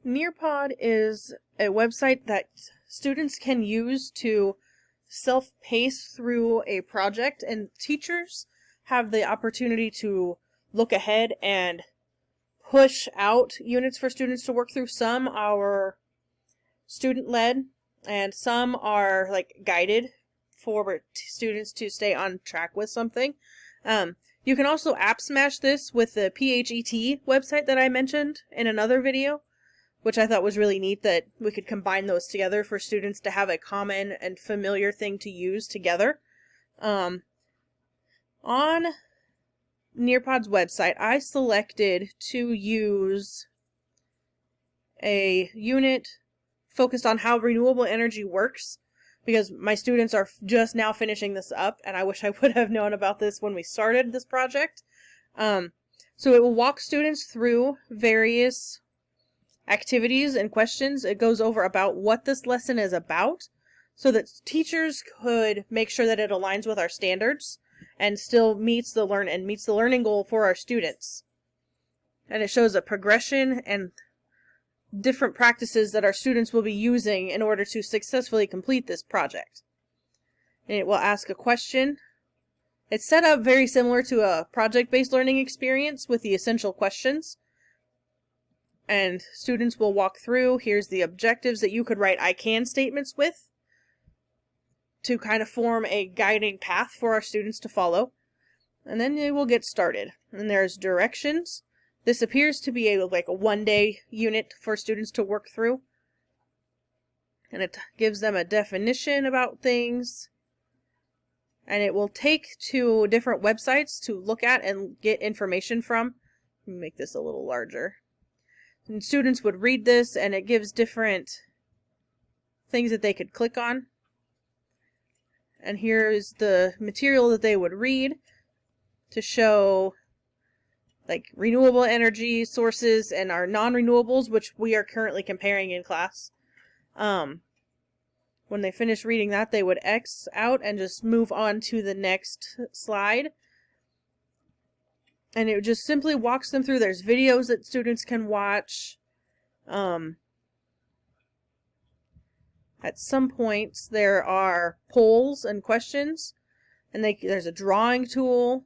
Nearpod is a website that students can use to self-pace through a project, and teachers have the opportunity to look ahead and push out units for students to work through. Some are student-led, and some are guided for students to stay on track with something. You can also app smash this with the PHET website that I mentioned in another video, which I thought was really neat that we could combine those together for students to have a common and familiar thing to use together. On Nearpod's website, I selected to use a unit focused on how renewable energy works, because my students are just now finishing this up, and I wish I would have known about this when we started this project. So it will walk students through various activities and questions. It goes over about what this lesson is about, so that teachers could make sure that it aligns with our standards and still meets the learning goal for our students. And it shows a progression and different practices that our students will be using in order to successfully complete this project. And it will ask a question. It's set up very similar to a project-based learning experience with the essential questions. And students will walk through. Here's the objectives that you could write I can statements with to kind of form a guiding path for our students to follow. And then they will get started. And there's directions. This appears to be a one-day unit for students to work through. And it gives them a definition about things. And it will take to different websites to look at and get information from. Let me make this a little larger. And students would read this, and it gives different things that they could click on. And here is the material that they would read to show renewable energy sources and our non-renewables, which we are currently comparing in class. When they finish reading that, they would X out and just move on to the next slide. And it just simply walks them through. There's videos that students can watch. At some points, there are polls and questions. And there's a drawing tool.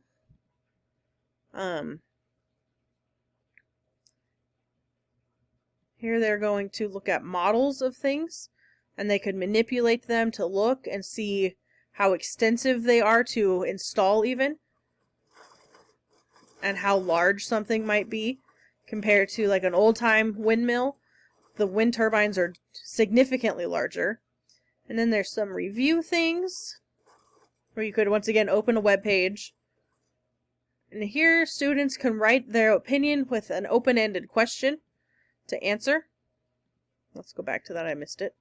Here they're going to look at models of things, and they could manipulate them to look and see how extensive they are to install even, and how large something might be compared to an old-time windmill. The wind turbines are significantly larger. And then there's some review things where you could once again open a web page. And here students can write their opinion with an open-ended question to answer. Let's go back to that. I missed it.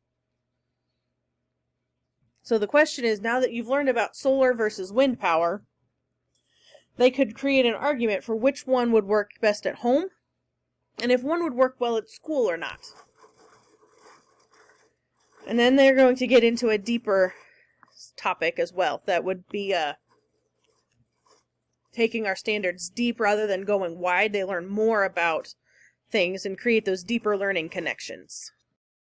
So the question is, now that you've learned about solar versus wind power, they could create an argument for which one would work best at home, and if one would work well at school or not. And then they're going to get into a deeper topic as well. That would be taking our standards deep rather than going wide. They learn more about things and create those deeper learning connections.